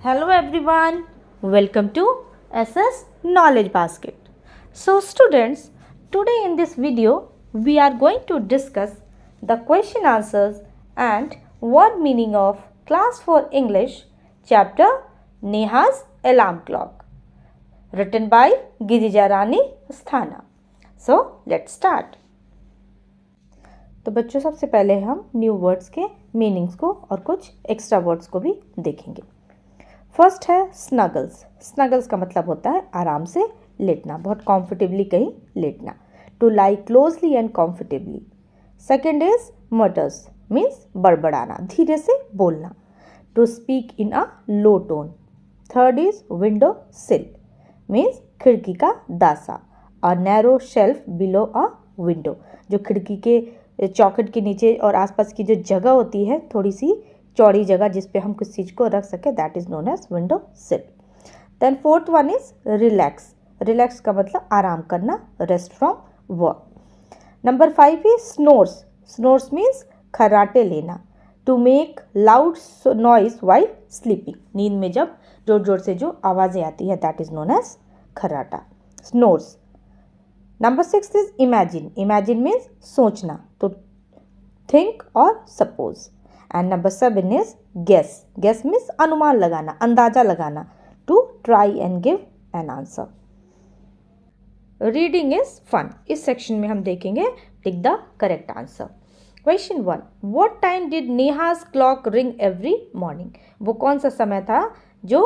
Hello everyone, welcome to SS Knowledge Basket. So students, today in this video we are going to discuss the question answers and word meaning of Class 4 English chapter Neha's Alarm Clock, written by Girija Rani Asthana. So let's start. तो बच्चों सबसे पहले हम new words के meanings को और कुछ extra words को भी देखेंगे। फर्स्ट है स्नगल्स। स्नगल्स का मतलब होता है आराम से लेटना, बहुत कंफर्टेबली कहीं लेटना। To lie closely and comfortably. Second is mutters, means बड़बड़ाना, धीरे से बोलना। To speak in a low tone. Third is window sill, means खिड़की का दासा। A narrow shelf below a window, जो खिड़की के चौखट के नीचे और आसपास की जो जगह होती है, थोड़ी सी चौड़ी जगह जिस पे हम कुछ चीज़ को रख सके, that is known as window sill. Then fourth one is relax. Relax का मतलब आराम करना, rest from work. Number 5 is snores. Snores means खर्राटे लेना। To make loud noise while sleeping, नींद में जब जोर जोर से जो आवाज़ें आती है, दैट इज नोन एज खर्राटा, snores. Number 6 is imagine. Imagine means सोचना, to think or suppose. And number 7 is guess. Guess means अनुमान लगाना, अंदाजा लगाना। To try and give an answer. Reading is fun. इस सेक्शन में हम देखेंगे tick the correct answer. Question 1, what time did Neha's clock ring every morning? वो कौन सा समय था जो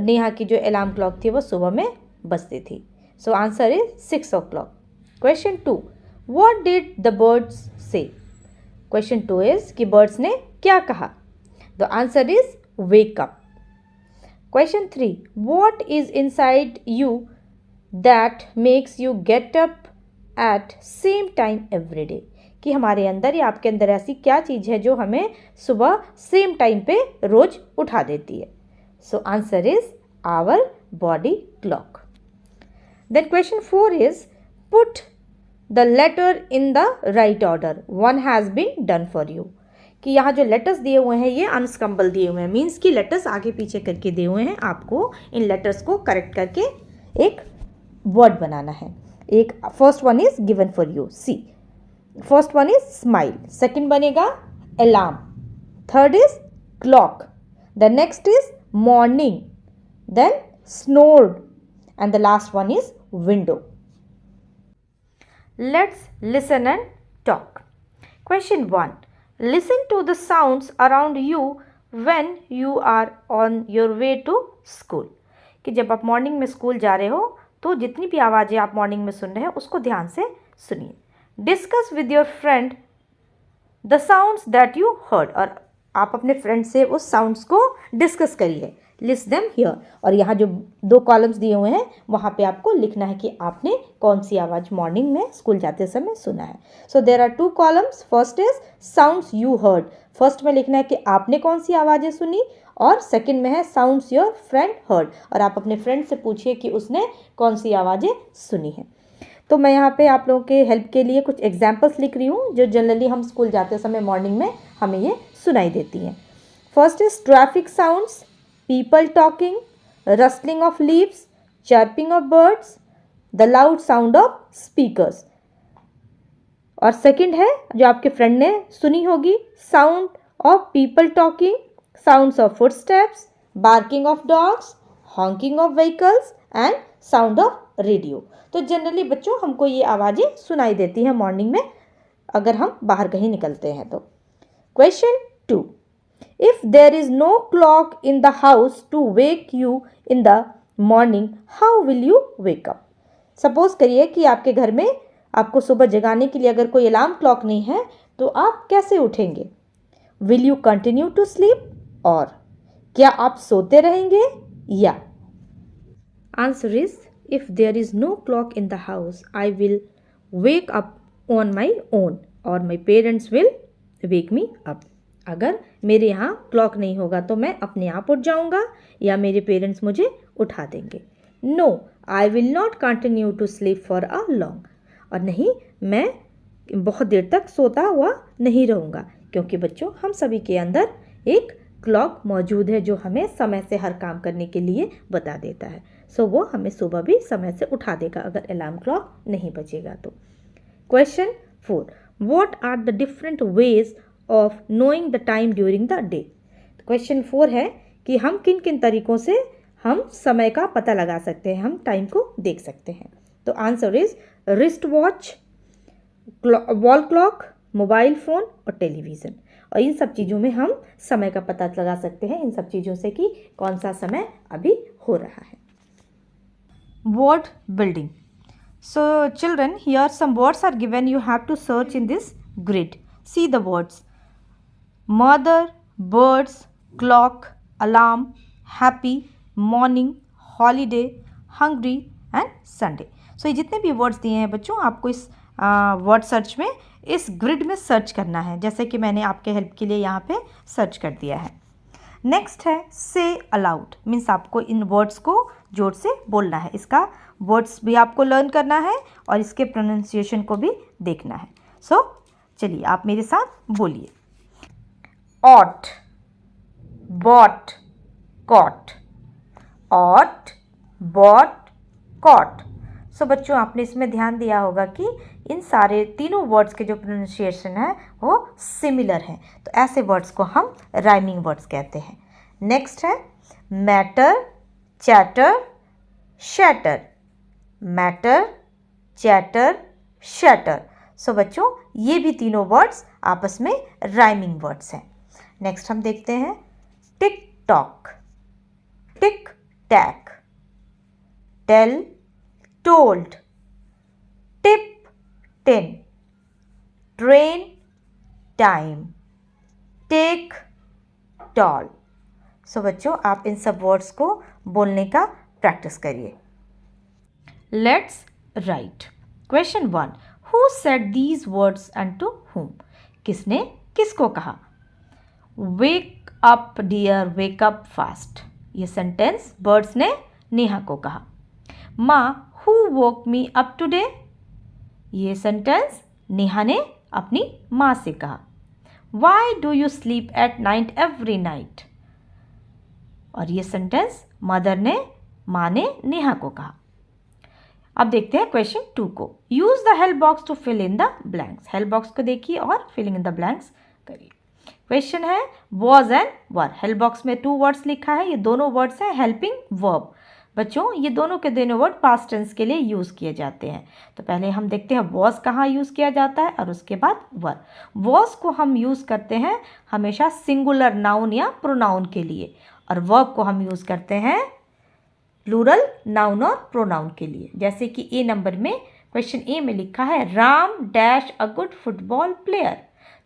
नेहा की जो अलार्म क्लॉक थी वो सुबह में बजती थी? सो answer is 6 o'clock. Question 2, what did the birds से? क्वेश्चन 2 इज कि बर्ड्स ने क्या कहा? The answer is wake up. Question 3, what is inside you that makes you get up at same time every day? कि हमारे अंदर या आपके अंदर ऐसी क्या चीज़ है जो हमें सुबह सेम टाइम पे रोज उठा देती है? So answer is our body clock. Then question 4 is put the letter in the right order, one has been done for you. कि यहाँ जो लेटर्स दिए हुए हैं ये अनस्कम्बल दिए हुए हैं, मीन्स कि लेटर्स आगे पीछे करके दिए हुए हैं, आपको इन लेटर्स को करेक्ट करके एक वर्ड बनाना है। एक first one is given for you, see. First one is smile, second बनेगा alarm, third is clock, the next is morning, then snored and the last one is window. Let's listen and talk. Question 1. Listen to the sounds around you when you are on your way to school. कि जब आप morning में school जा रहे हो तो जितनी भी आवाज़ें आप मॉर्निंग में सुन रहे हो उसको ध्यान से सुनिए। Discuss with your friend the sounds that you heard, और आप अपने फ्रेंड से उस साउंड्स को डिस्कस करिए। लिस्ट देम हियर, और यहाँ जो 2 कॉलम्स दिए हुए हैं वहाँ पे आपको लिखना है कि आपने कौन सी आवाज़ मॉर्निंग में स्कूल जाते समय सुना है। So there are 2 columns. First is sounds you heard, first में लिखना है कि आपने कौन सी आवाज़ें सुनी, और सेकंड में है साउंड्स योर फ्रेंड हर्ड, और आप अपने फ्रेंड से पूछिए कि उसने कौन सी आवाज़ें सुनी हैं। तो मैं यहाँ पे आप लोगों के हेल्प के लिए कुछ एग्जाम्पल्स लिख रही हूँ जो जनरली हम स्कूल जाते समय मॉर्निंग में हमें ये सुनाई देती हैं। First is traffic sounds, people talking, rustling of leaves, chirping of birds, the loud sound of speakers. और सेकंड है जो आपके फ्रेंड ने सुनी होगी, sound of people talking, sounds of footsteps, barking of dogs, Hawking of vehicles and sound of radio. तो generally बच्चों हमको ये आवाज़ें सुनाई देती हैं मॉर्निंग में अगर हम बाहर कहीं निकलते हैं तो। Question 2, if there is no clock in the house to wake you in the morning, how will you wake up? Suppose करिए कि आपके घर में आपको सुबह जगाने के लिए अगर कोई अलार्म क्लॉक नहीं है तो आप कैसे उठेंगे? Will you continue to sleep, और क्या आप सोते रहेंगे या? Answer is if there is no clock in the house, I will wake up on my own or my parents will wake me up. अगर मेरे यहाँ क्लॉक नहीं होगा तो मैं अपने आप उठ जाऊँगा या मेरे पेरेंट्स मुझे उठा देंगे। No, I will not continue to sleep for a long, और नहीं, मैं बहुत देर तक सोता हुआ नहीं रहूँगा, क्योंकि बच्चों हम सभी के अंदर एक क्लॉक मौजूद है जो हमें समय से हर काम करने के लिए बता देता है। सो वो हमें सुबह भी समय से उठा देगा अगर अलार्म क्लॉक नहीं बजेगा तो। Question 4, what are the different ways of knowing the time during the day. Question 4 है कि हम किन किन तरीकों से हम समय का पता लगा सकते हैं, हम टाइम को देख सकते हैं। तो answer is wrist watch, wall clock, mobile phone और टेलीविज़न। और इन सब चीज़ों में हम समय का पता लगा सकते हैं, इन सब चीज़ों से कि कौन सा समय अभी हो रहा है। Word building. So children, here some words are given. You have to search in this grid. See the words: mother, birds, clock, alarm, happy, morning, holiday, hungry and Sunday. So ये जितने भी वर्ड्स दिए हैं बच्चों, आपको इस word search में इस ग्रिड में सर्च करना है, जैसे कि मैंने आपके हेल्प के लिए यहाँ पे सर्च कर दिया है। नेक्स्ट है से अलाउड, मीन्स आपको इन वर्ड्स को जोर से बोलना है। इसका वर्ड्स भी आपको लर्न करना है और इसके प्रोनाउंसिएशन को भी देखना है। सो चलिए आप मेरे साथ बोलिए। Ought, bought, caught, ought, bought, caught. So बच्चों आपने इसमें ध्यान दिया होगा कि इन सारे तीनों वर्ड्स के जो प्रोनाउंसिएशन है वो सिमिलर हैं, तो ऐसे वर्ड्स को हम राइमिंग वर्ड्स कहते हैं। नेक्स्ट है matter, chatter, shatter, matter, chatter, shatter. So बच्चों ये भी तीनों वर्ड्स आपस में राइमिंग वर्ड्स हैं। नेक्स्ट हम देखते हैं tick tock, tick tack, tell, told, tip, tin, train, time, take, tall. So बच्चों आप इन सब वर्ड्स को बोलने का प्रैक्टिस करिए। Let's write. Question 1, who said these words and to whom. किसने किसको कहा। Wake up dear, wake up fast. ये सेंटेंस बर्ड्स ने नेहा को कहा। माँ, who woke me up today. ये सेंटेंस नेहा ने अपनी माँ से कहा। Why do you sleep at night every night. और ये सेंटेंस मदर ने, माँ ने नेहा को कहा। अब देखते हैं क्वेश्चन 2 को। Use the help box to fill in the blanks. Help box को देखिए और फिलिंग इन द ब्लैंक्स करिए। क्वेश्चन है was and were. Help box में 2 वर्ड्स लिखा है, ये दोनों वर्ड्स हैं हेल्पिंग वर्ब। बच्चों ये दोनों के दोनों वर्ड पास्ट टेंस के लिए यूज़ किए जाते हैं। तो पहले हम देखते हैं वॉज कहाँ यूज़ किया जाता है और उसके बाद वर। वॉज को हम यूज़ करते हैं हमेशा सिंगुलर नाउन या प्रोनाउन के लिए, और वर्ब को हम यूज़ करते हैं प्लूरल नाउन और प्रोनाउन के लिए। जैसे कि ए नंबर में क्वेश्चन ए में लिखा है Ram dash a good football player.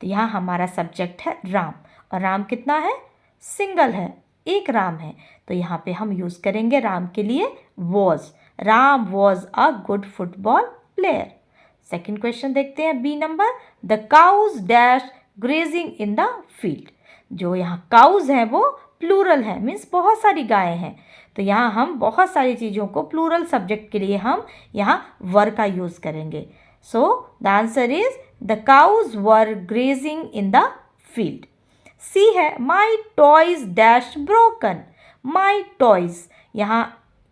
तो यहाँ हमारा सब्जेक्ट है राम, और राम कितना है, सिंगल है, एक राम है। तो यहाँ पे हम यूज़ करेंगे राम के लिए was. Ram was a good football player. Second question देखते हैं B number. The cows dash grazing in the field. जो यहाँ काउज हैं वो प्लूरल है, मीन्स बहुत सारी गायें हैं। तो यहाँ हम बहुत सारी चीज़ों को प्लूरल सब्जेक्ट के लिए हम यहाँ वर का यूज़ करेंगे। So the answer is the cows were grazing in the field. C है my toys dash broken. My toys, यहाँ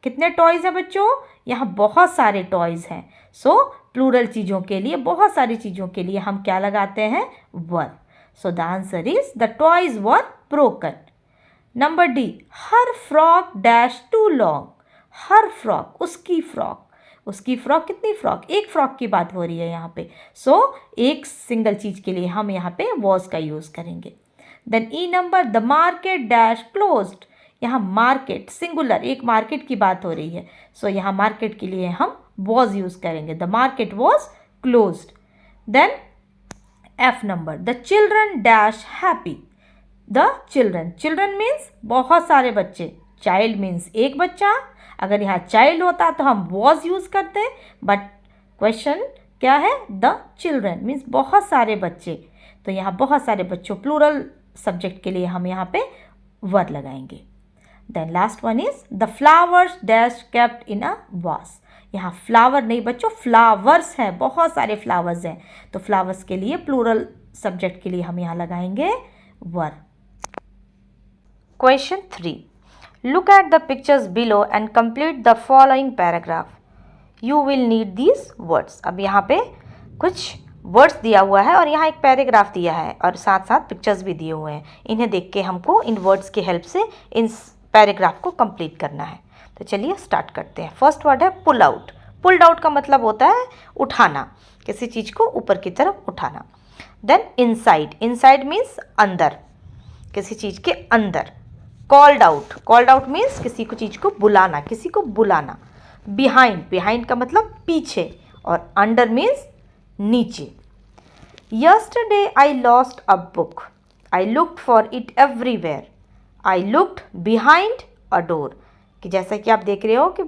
कितने टॉयज हैं बच्चों, यहाँ बहुत सारे टॉयज हैं। सो प्लूरल चीज़ों के लिए, बहुत सारी चीज़ों के लिए हम क्या लगाते हैं, were. So the answer is the toys were broken. Number D, her frock dash too long. Her frock, उसकी फ्रॉक। उसकी फ्रॉक, कितनी फ्रॉक, एक फ्रॉक की बात हो रही है यहाँ पे। सो एक सिंगल चीज़ के लिए हम यहाँ पे वॉज का यूज़ करेंगे। Then E number, the market dash closed. यहाँ मार्केट सिंगुलर, एक मार्केट की बात हो रही है। सो यहाँ मार्केट के लिए हम वॉज यूज़ करेंगे, the market was closed. Then F number, the children dash happy. The children, children means बहुत सारे बच्चे, चाइल्ड मीन्स एक बच्चा। अगर यहाँ चाइल्ड होता तो हम वॉज यूज़ करते, बट क्वेश्चन क्या है, द चिल्ड्रन मीन्स बहुत सारे बच्चे। तो यहाँ बहुत सारे बच्चों प्लूरल सब्जेक्ट के लिए हम यहाँ पे वर लगाएंगे। Then last one is the flowers dash kept in a vase. यहाँ फ्लावर नहीं बच्चों, फ्लावर्स हैं, बहुत सारे फ्लावर्स हैं। तो फ्लावर्स के लिए प्लूरल सब्जेक्ट के लिए हम यहाँ लगाएंगे वर। Question 3. Look at the pictures below and complete the following paragraph. You will need these words. अब यहाँ पे कुछ वर्ड्स दिया हुआ है और यहाँ एक पैराग्राफ दिया है और साथ साथ पिक्चर्स भी दिए हुए हैं. इन्हें देख के हमको इन वर्ड्स की हेल्प से इन पैराग्राफ को कंप्लीट करना है. तो चलिए स्टार्ट करते हैं. फर्स्ट वर्ड है पुल आउट. पुल्ड आउट का मतलब होता है उठाना, किसी चीज़ को ऊपर की तरफ उठाना. Then inside. इनसाइड मीन्स अंदर, किसी चीज़ के अंदर. Called out. Called out means किसी को चीज़ को बुलाना, किसी को बुलाना. बिहाइंड. बिहाइंड का मतलब पीछे और अंडर मीन्स नीचे. Yesterday I lost a book. I looked for it everywhere. I looked behind a door. कि जैसा कि आप देख रहे हो कि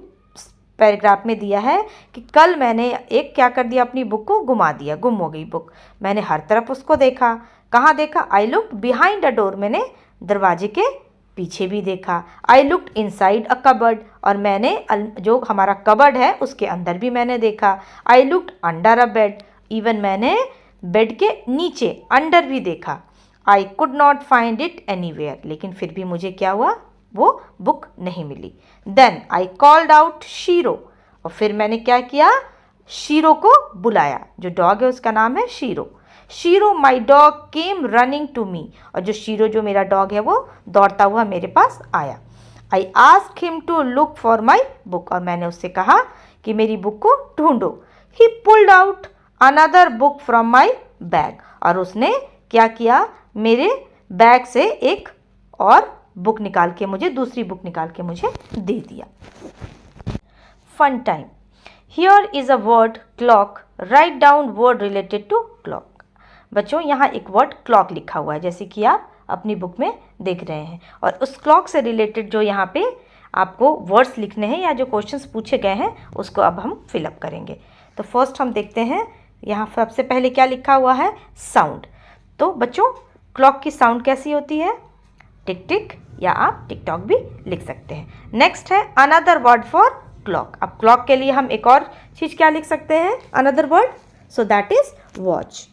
पैराग्राफ में दिया है कि कल मैंने एक क्या कर दिया, अपनी बुक को गुमा दिया, गुम हो गई बुक. मैंने हर तरफ उसको देखा. कहाँ देखा? I looked behind a door. मैंने दरवाजे के पीछे भी देखा. I looked inside a cupboard. और मैंने जो हमारा कबर्ड है उसके अंदर भी मैंने देखा. I looked under a bed. Even मैंने बेड के नीचे अंडर भी देखा. I could not find it anywhere. लेकिन फिर भी मुझे क्या हुआ, वो बुक नहीं मिली. देन आई कॉल्ड आउट शीरो. और फिर मैंने क्या किया, शीरो को बुलाया. जो डॉग है उसका नाम है Shiro. Shiro my dog came running to me. और जो शीरो जो मेरा डॉग है वो दौड़ता हुआ मेरे पास आया. I asked him to look for my book. और मैंने उससे कहा कि मेरी बुक को ढूंढो. He pulled out another book from my bag. और उसने क्या किया, मेरे बैग से एक और बुक निकाल के मुझे, दूसरी बुक निकाल के मुझे दे दिया. Fun time. Here is a word clock. Write down word related to clock. बच्चों यहाँ एक वर्ड क्लॉक लिखा हुआ है जैसे कि आप अपनी बुक में देख रहे हैं. और उस क्लॉक से रिलेटेड जो यहाँ पे आपको वर्ड्स लिखने हैं या जो क्वेश्चंस पूछे गए हैं उसको अब हम फिलअप करेंगे. तो फर्स्ट हम देखते हैं यहाँ सबसे पहले क्या लिखा हुआ है, साउंड. तो बच्चों क्लॉक की साउंड कैसी होती है, टिक टिक, या आप टिक टॉक भी लिख सकते हैं. नेक्स्ट है अनदर वर्ड फॉर क्लॉक. अब क्लॉक के लिए हम एक और चीज़ क्या लिख सकते हैं, another word, so that is watch.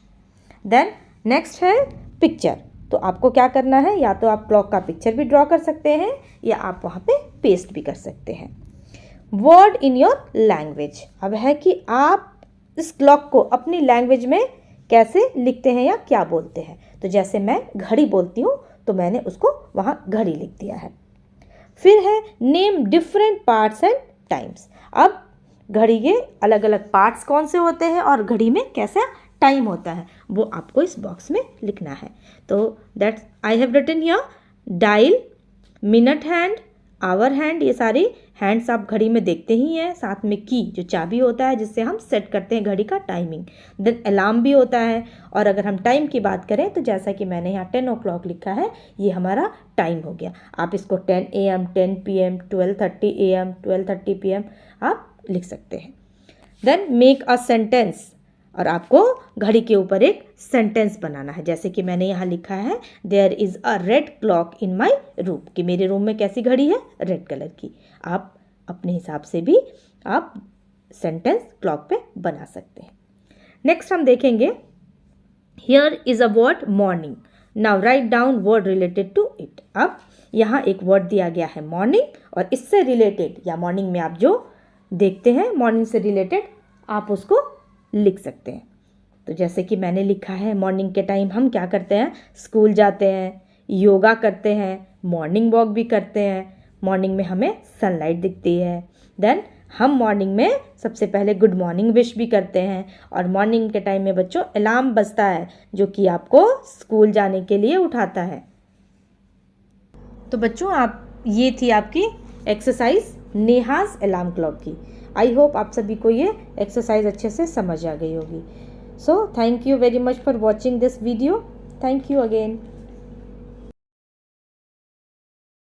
Then next है पिक्चर. तो आपको क्या करना है, या तो आप क्लॉक का पिक्चर भी ड्रॉ कर सकते हैं या आप वहाँ पे पेस्ट भी कर सकते हैं. Word in your language. अब है कि आप इस क्लॉक को अपनी लैंग्वेज में कैसे लिखते हैं या क्या बोलते हैं. तो जैसे मैं घड़ी बोलती हूँ तो मैंने उसको वहाँ घड़ी लिख दिया है. फिर है name different parts and times. अब घड़ी के अलग अलग पार्ट्स कौन से होते हैं और घड़ी में कैसा टाइम होता है वो आपको इस बॉक्स में लिखना है. तो that's I have written here dial, minute hand, hour hand. ये सारी हैंड्स आप घड़ी में देखते ही हैं. साथ में की जो चाबी होता है जिससे हम सेट करते हैं घड़ी का टाइमिंग. देन अलार्म भी होता है. और अगर हम टाइम की बात करें तो जैसा कि मैंने यहाँ 10 o'clock लिखा है, ये हमारा टाइम हो गया. आप इसको 10 AM, 10 PM, 12:30 AM, 12:30 PM आप लिख सकते हैं. Then make a sentence. और आपको घड़ी के ऊपर एक सेंटेंस बनाना है. जैसे कि मैंने यहाँ लिखा है there is a red clock in my room. कि मेरे रूम में कैसी घड़ी है, रेड कलर की. आप अपने हिसाब से भी आप सेंटेंस क्लॉक पे बना सकते हैं. नेक्स्ट हम देखेंगे here is a word morning. Now write down word related to it. अब यहाँ एक वर्ड दिया गया है मॉर्निंग और इससे रिलेटेड या मॉर्निंग में आप जो देखते हैं मॉर्निंग से रिलेटेड आप उसको लिख सकते हैं. तो जैसे कि मैंने लिखा है मॉर्निंग के टाइम हम क्या करते हैं, स्कूल जाते हैं, योगा करते हैं, मॉर्निंग वॉक भी करते हैं. मॉर्निंग में हमें सनलाइट दिखती है. देन हम मॉर्निंग में सबसे पहले गुड मॉर्निंग विश भी करते हैं. और मॉर्निंग के टाइम में बच्चों अलार्म बजता है जो कि आपको स्कूल जाने के लिए उठाता है. तो बच्चों आप ये थी आपकी एक्सरसाइज नेहाज अलार्म क्लॉक की. आई होप आप सभी को ये एक्सरसाइज अच्छे से समझ आ गई होगी. So thank you very much for watching this video. Thank you again.